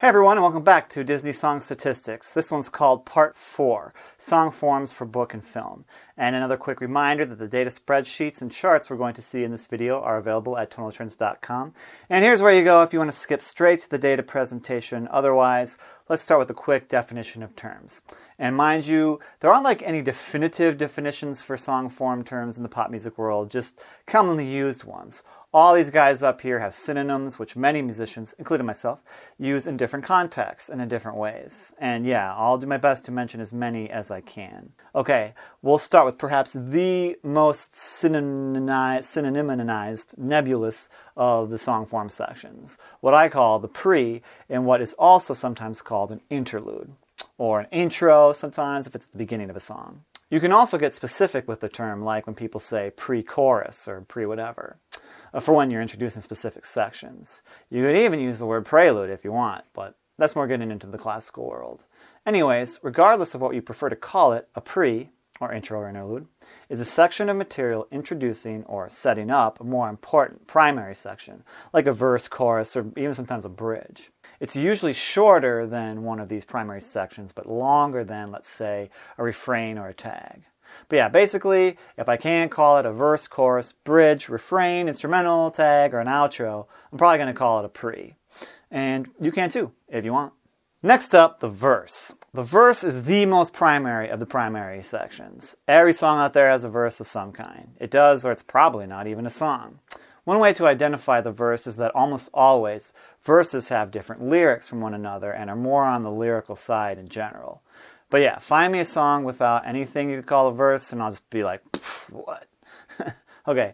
Hey everyone, and welcome back to Disney Song Statistics. This one's called Part 4, Song Forms for Book and Film. And another quick reminder that the data spreadsheets and charts we're going to see in this video are available at tonaltrends.com. And here's where you go if you want to skip straight to the data presentation. Otherwise, let's start with a quick definition of terms. And mind you, there aren't like any definitive definitions for song form terms in the pop music world, just commonly used ones. All these guys up here have synonyms, which many musicians, including myself, use in different contexts and in different ways. And yeah, I'll do my best to mention as many as I can. Okay, we'll start with perhaps the most synonymized, nebulous of the song form sections, what I call the pre, and what is also sometimes called an interlude, or an intro sometimes if it's the beginning of a song. You can also get specific with the term, like when people say pre-chorus or pre-whatever, for when you're introducing specific sections. You could even use the word prelude if you want, but that's more getting into the classical world. Anyways, regardless of what you prefer to call it, a pre, or intro or interlude, is a section of material introducing or setting up a more important primary section, like a verse, chorus, or even sometimes a bridge. It's usually shorter than one of these primary sections, but longer than, let's say, a refrain or a tag. But yeah, basically, if I can't call it a verse, chorus, bridge, refrain, instrumental, tag, or an outro, I'm probably going to call it a pre. And you can too, if you want. Next up, the verse. The verse is the most primary of the primary sections. Every song out there has a verse of some kind. It does, or it's probably not even a song. One way to identify the verse is that almost always verses have different lyrics from one another and are more on the lyrical side in general. But yeah, find me a song without anything you could call a verse and I'll just be like, what? Okay,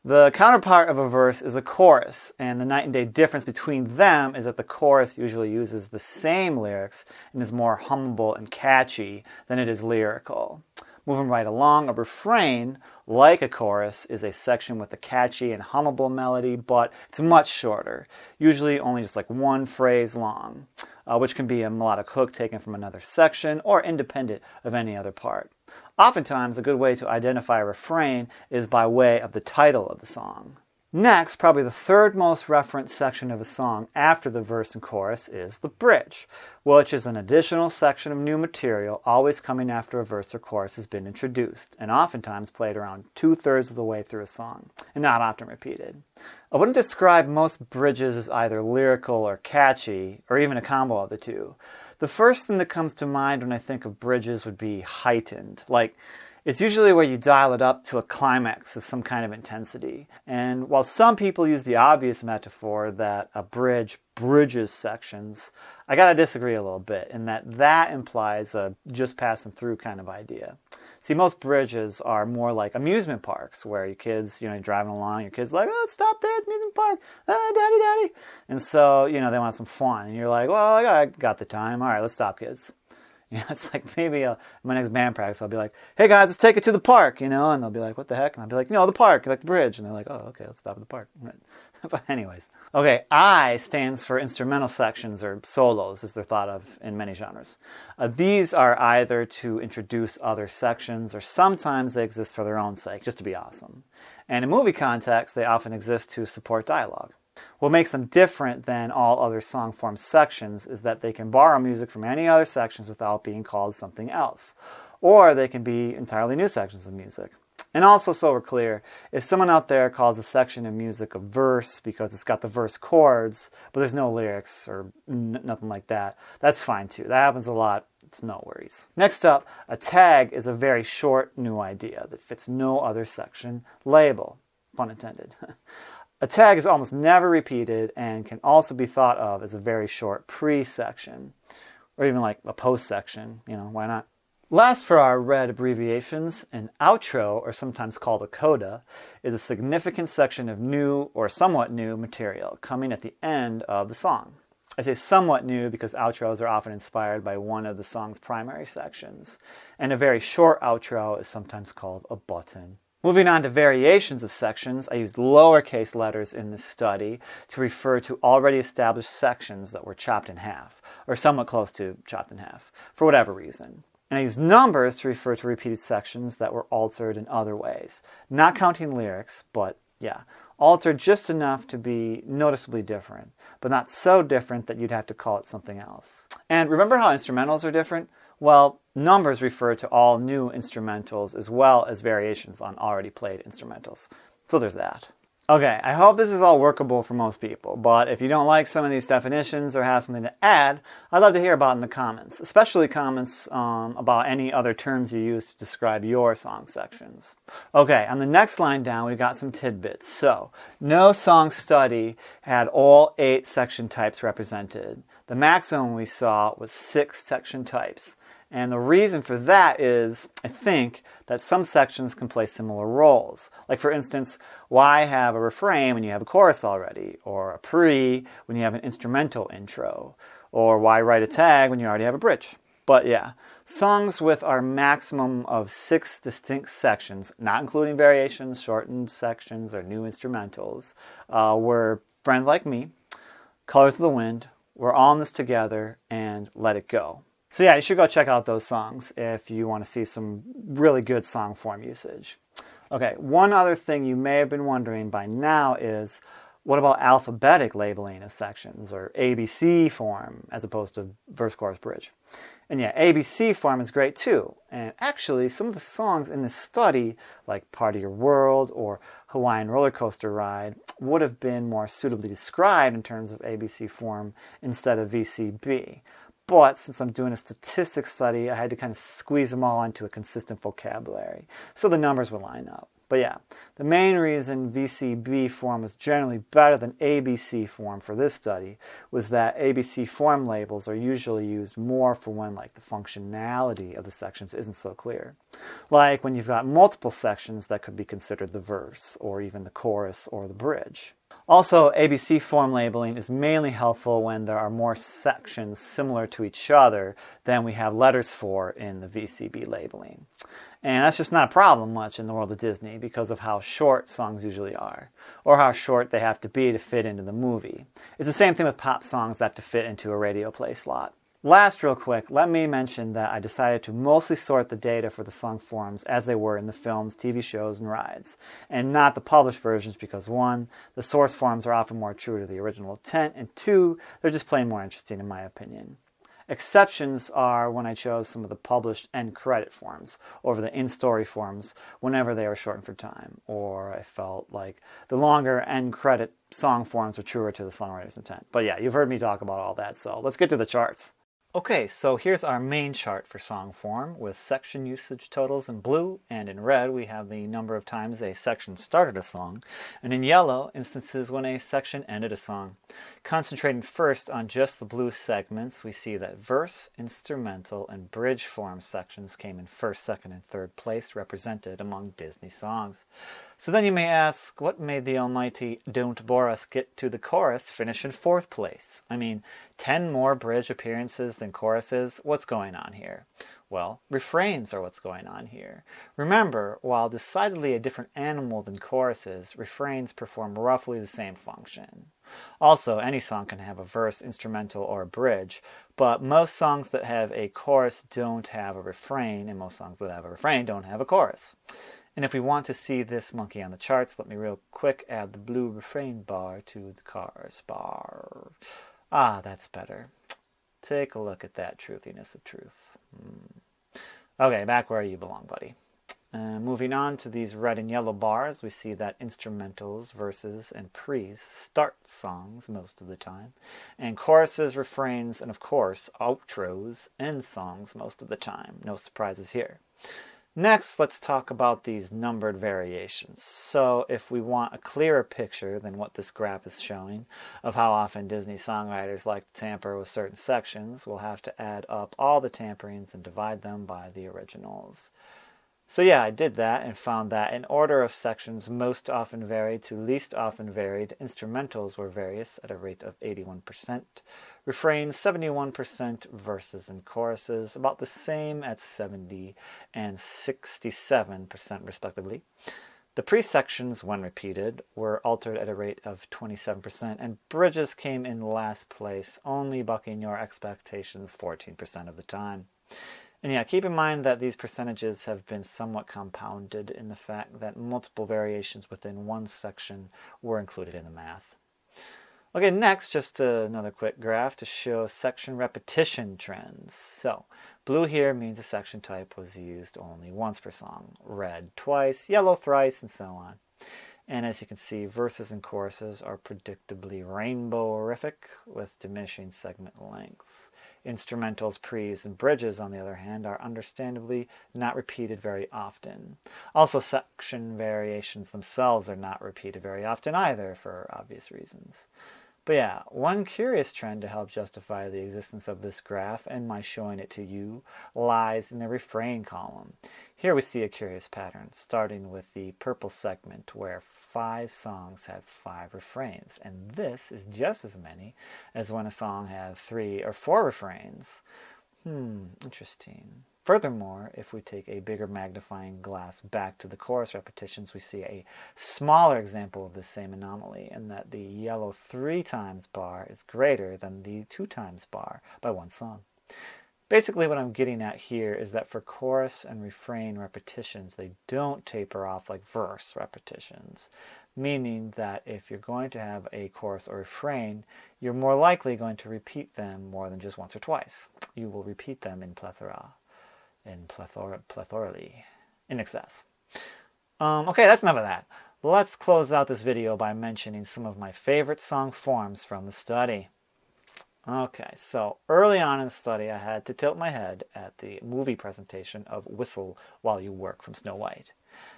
the counterpart of a verse is a chorus, and the night and day difference between them is that the chorus usually uses the same lyrics and is more hummable and catchy than it is lyrical. Moving right along, a refrain, like a chorus, is a section with a catchy and hummable melody, but it's much shorter, usually only just like one phrase long, which can be a melodic hook taken from another section or independent of any other part. Oftentimes, a good way to identify a refrain is by way of the title of the song. Next, probably the third most referenced section of a song after the verse and chorus is the bridge, which is an additional section of new material always coming after a verse or chorus has been introduced, and oftentimes played around 2/3 of the way through a song, and not often repeated. I wouldn't describe most bridges as either lyrical or catchy, or even a combo of the two. The first thing that comes to mind when I think of bridges would be heightened, like it's usually where you dial it up to a climax of some kind of intensity. And while some people use the obvious metaphor that a bridge bridges sections, I gotta disagree a little bit in that implies a just passing through kind of idea. See, most bridges are more like amusement parks where your kids, you're driving along, your kids like, oh, stop there at the amusement park, daddy. And so, they want some fun. And you're like, well, I got the time. All right, let's stop, kids. It's like maybe my next band practice, I'll be like, hey guys, let's take it to the park, and they'll be like, what the heck? And I'll be like, the park, like the bridge. And they're like, oh, okay, let's stop at the park. But anyways. Okay, I stands for instrumental sections, or solos, as they're thought of in many genres. These are either to introduce other sections, or sometimes they exist for their own sake, just to be awesome. And in movie context, they often exist to support dialogue. What makes them different than all other song form sections is that they can borrow music from any other sections without being called something else. Or they can be entirely new sections of music. And also, so we're clear, if someone out there calls a section of music a verse because it's got the verse chords, but there's no lyrics or nothing like that, that's fine too. That happens a lot. It's no worries. Next up, a tag is a very short new idea that fits no other section label. Pun intended. A tag is almost never repeated and can also be thought of as a very short pre-section, or even like a post-section, why not? Last for our red abbreviations, an outro, or sometimes called a coda, is a significant section of new or somewhat new material coming at the end of the song. I say somewhat new because outros are often inspired by one of the song's primary sections, and a very short outro is sometimes called a button. Moving on to variations of sections, I used lowercase letters in this study to refer to already established sections that were chopped in half, or somewhat close to chopped in half, for whatever reason. And I used numbers to refer to repeated sections that were altered in other ways, not counting lyrics, but yeah, altered just enough to be noticeably different, but not so different that you'd have to call it something else. And remember how instrumentals are different? Well, numbers refer to all new instrumentals as well as variations on already played instrumentals. So there's that. Okay, I hope this is all workable for most people, but if you don't like some of these definitions or have something to add, I'd love to hear about it in the comments, especially comments about any other terms you use to describe your song sections. Okay, on the next line down, we've got some tidbits. So, no song study had all 8 section types represented. The maximum we saw was 6 section types. And the reason for that is, I think, that some sections can play similar roles. Like, for instance, why have a refrain when you have a chorus already? Or a pre when you have an instrumental intro? Or why write a tag when you already have a bridge? But yeah, songs with our maximum of 6 distinct sections, not including variations, shortened sections, or new instrumentals, were Friend Like Me, Colors of the Wind, We're All in This Together, and Let It Go. So yeah, you should go check out those songs if you want to see some really good song form usage. Okay, one other thing you may have been wondering by now is, what about alphabetic labeling of sections, or ABC form, as opposed to verse, chorus, bridge? And yeah, ABC form is great too. And actually, some of the songs in this study, like Part of Your World or Hawaiian Roller Coaster Ride, would have been more suitably described in terms of ABC form instead of VCB. But since I'm doing a statistics study, I had to kind of squeeze them all into a consistent vocabulary, so the numbers would line up. But yeah, the main reason VCB form was generally better than ABC form for this study was that ABC form labels are usually used more for when the functionality of the sections isn't so clear. Like when you've got multiple sections that could be considered the verse, or even the chorus or the bridge. Also, ABC form labeling is mainly helpful when there are more sections similar to each other than we have letters for in the VCB labeling. And that's just not a problem much in the world of Disney because of how short songs usually are, or how short they have to be to fit into the movie. It's the same thing with pop songs that have to fit into a radio play slot. Last, real quick, let me mention that I decided to mostly sort the data for the song forms as they were in the films, TV shows, and rides, and not the published versions because 1, the source forms are often more true to the original intent, and 2, they're just plain more interesting in my opinion. Exceptions are when I chose some of the published end credit forms over the in-story forms whenever they were shortened for time, or I felt like the longer end credit song forms were truer to the songwriter's intent. But yeah, you've heard me talk about all that, so let's get to the charts. Okay, so here's our main chart for song form with section usage totals in blue, and in red we have the number of times a section started a song, and in yellow, instances when a section ended a song. Concentrating first on just the blue segments, we see that verse, instrumental, and bridge form sections came in first, second, and third place represented among Disney songs. So then you may ask, what made the almighty Don't Bore Us Get to the Chorus finish in fourth place? I mean, 10 more bridge appearances than choruses? What's going on here? Well, refrains are what's going on here. Remember, while decidedly a different animal than choruses, refrains perform roughly the same function. Also, any song can have a verse, instrumental, or a bridge, but most songs that have a chorus don't have a refrain, and most songs that have a refrain don't have a chorus. And if we want to see this monkey on the charts, let me real quick add the blue refrain bar to the chorus bar. Ah, that's better. Take a look at that truthiness of truth. Okay, back where you belong, buddy. Moving on to these red and yellow bars, we see that instrumentals, verses, and pre's start songs most of the time, and choruses, refrains, and of course, outros end songs most of the time. No surprises here. Next, let's talk about these numbered variations. So if we want a clearer picture than what this graph is showing of how often Disney songwriters like to tamper with certain sections, we'll have to add up all the tamperings and divide them by the originals. So yeah, I did that and found that in order of sections most often varied to least often varied, instrumentals were various at a rate of 81%, refrains 71%, verses and choruses about the same at 70 and 67% respectively. The pre-sections, when repeated, were altered at a rate of 27%, and bridges came in last place, only bucking your expectations 14% of the time. And yeah, keep in mind that these percentages have been somewhat compounded in the fact that multiple variations within one section were included in the math. Okay, next, just another quick graph to show section repetition trends. So, blue here means a section type was used only once per song, red twice, yellow thrice, and so on. And as you can see, verses and choruses are predictably rainbow-rific with diminishing segment lengths. Instrumentals, pre's, and bridges, on the other hand, are understandably not repeated very often. Also, section variations themselves are not repeated very often either, for obvious reasons. But yeah, one curious trend to help justify the existence of this graph and my showing it to you lies in the refrain column. Here we see a curious pattern, starting with the purple segment where 5 songs had 5 refrains, and this is just as many as when a song had 3 or 4 refrains. Interesting. Furthermore, if we take a bigger magnifying glass back to the chorus repetitions, we see a smaller example of this same anomaly, in that the yellow 3 times bar is greater than the 2 times bar by one song. Basically, what I'm getting at here is that for chorus and refrain repetitions, they don't taper off like verse repetitions, meaning that if you're going to have a chorus or refrain, you're more likely going to repeat them more than just once or twice. You will repeat them in plethorally, in excess. Okay, that's enough of that. Let's close out this video by mentioning some of my favorite song forms from the study. Okay, so early on in the study, I had to tilt my head at the movie presentation of Whistle While You Work from Snow White.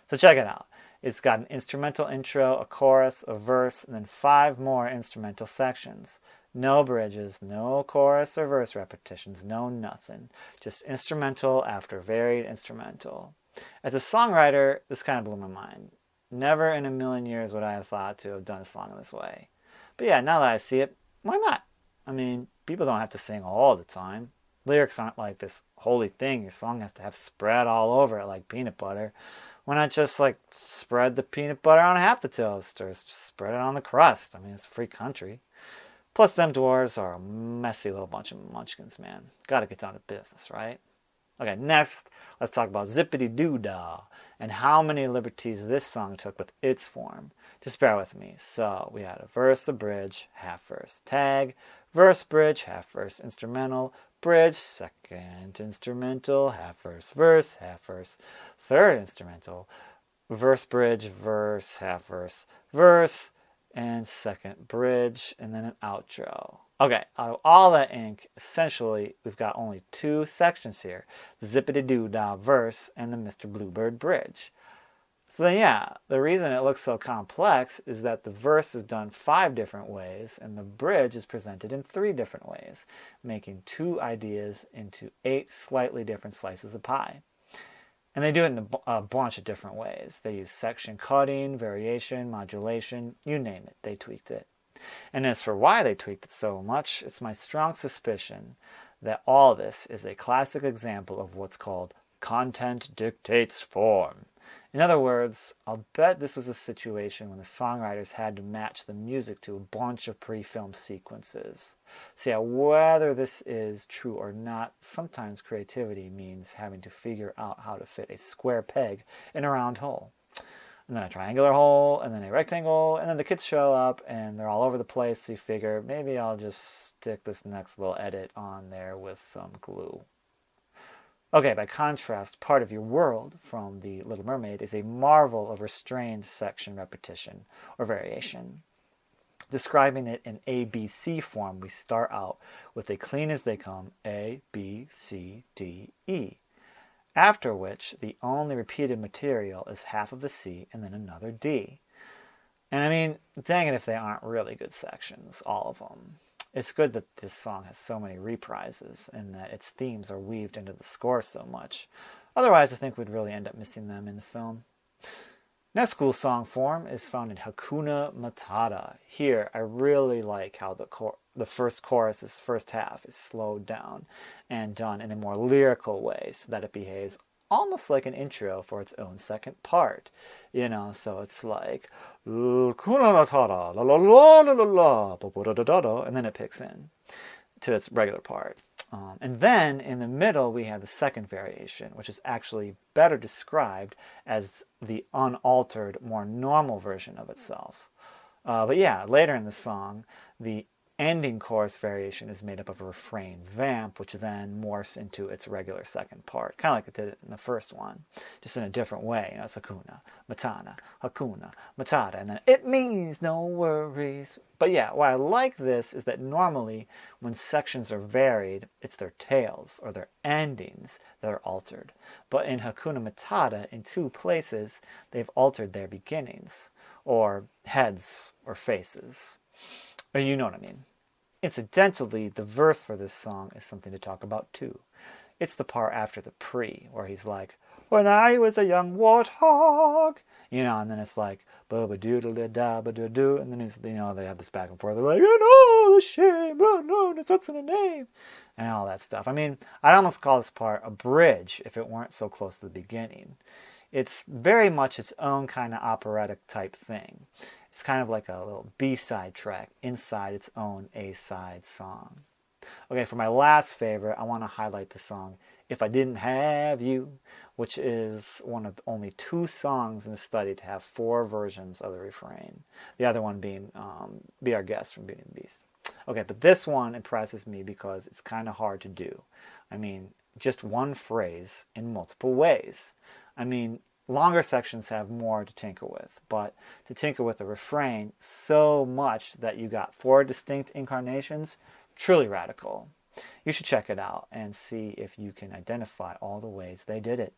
So check it out. It's got an instrumental intro, a chorus, a verse, and then 5 more instrumental sections. No bridges, no chorus or verse repetitions, no nothing. Just instrumental after varied instrumental. As a songwriter, this kind of blew my mind. Never in a million years would I have thought to have done a song this way. But yeah, now that I see it, why not? I mean, people don't have to sing all the time. Lyrics aren't like this holy thing your song has to have spread all over it like peanut butter. Why not just like spread the peanut butter on half the toast or just spread it on the crust? I mean, it's a free country. Plus, them dwarves are a messy little bunch of munchkins, man. Gotta get down to business, right? Okay, next, let's talk about Zippity Doo-Dah and how many liberties this song took with its form. Just bear with me. So, we had a verse, a bridge, half verse, tag, verse, bridge, half verse, instrumental, bridge, second instrumental, half verse, half verse, third instrumental, verse, bridge, verse, half verse, verse, and second bridge, and then an outro. Okay, out of all that ink, essentially, we've got only 2 sections here. The Zippity Doo-Dah verse and the Mr. Bluebird bridge. So then, yeah, the reason it looks so complex is that the verse is done 5 different ways, and the bridge is presented in 3 different ways, making 2 ideas into 8 slightly different slices of pie. And they do it in a bunch of different ways. They use section cutting, variation, modulation, you name it, they tweaked it. And as for why they tweaked it so much, it's my strong suspicion that all this is a classic example of what's called content dictates form. In other words, I'll bet this was a situation when the songwriters had to match the music to a bunch of pre-filmed sequences. So yeah, whether this is true or not, sometimes creativity means having to figure out how to fit a square peg in a round hole. And then a triangular hole, and then a rectangle, and then the kids show up, and they're all over the place, so you figure, maybe I'll just stick this next little edit on there with some glue. Okay, by contrast, Part of Your World from The Little Mermaid is a marvel of restrained section repetition or variation. Describing it in ABC form, we start out with a clean as they come A, B, C, D, E. After which, the only repeated material is half of the C and then another D. And I mean, dang it if they aren't really good sections, all of them. It's good that this song has so many reprises and that its themes are weaved into the score so much. Otherwise, I think we'd really end up missing them in the film. Next cool song form is found in Hakuna Matata. Here, I really like how the first chorus's first half is slowed down and done in a more lyrical way so that it behaves almost like an intro for its own second part. You know, so it's like Hakuna Matata, la la la la la la, and then it picks in to its regular part. And then in the middle we have the second variation, which is actually better described as the unaltered, more normal version of itself. But yeah, later in the song, the ending chorus variation is made up of a refrain vamp, which then morphs into its regular second part, kind of like it did in the first one, just in a different way. You know, it's Hakuna Matata, and then it means no worries. But yeah, why I like this is that normally when sections are varied, it's their tails or their endings that are altered. But in Hakuna Matata, in two places, they've altered their beginnings, or heads or faces. Or you know what I mean. Incidentally, the verse for this song is something to talk about too. It's the part after the pre, where he's like, when I was a young warthog, you know, and then it's like, ba-ba-doodle-da-da, ba-do-do, and then it's, you know, they have this back and forth. They're like, oh, the shame, oh, no, that's what's in the name, and all that stuff. I mean, I'd almost call this part a bridge if it weren't so close to the beginning. It's very much its own kind of operatic type thing. It's kind of like a little B-side track inside its own A-side song. Okay, for my last favorite, I want to highlight the song If I Didn't Have You, which is one of only 2 songs in the study to have 4 versions of the refrain. The other one being Be Our Guest from Beauty and the Beast. Okay, but this one impresses me because it's kind of hard to do. I mean, just one phrase in multiple ways. I mean, longer sections have more to tinker with, but to tinker with a refrain so much that you got 4 distinct incarnations, truly radical. You should check it out and see if you can identify all the ways they did it.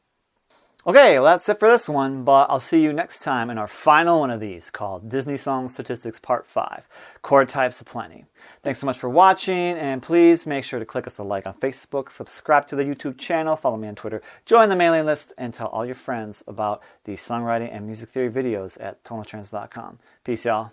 Okay, well that's it for this one, but I'll see you next time in our final one of these called Disney Song Statistics Part 5, Chord Types Aplenty. Thanks so much for watching, and please make sure to click us a like on Facebook, subscribe to the YouTube channel, follow me on Twitter, join the mailing list, and tell all your friends about these songwriting and music theory videos at tonaltrends.com. Peace, y'all.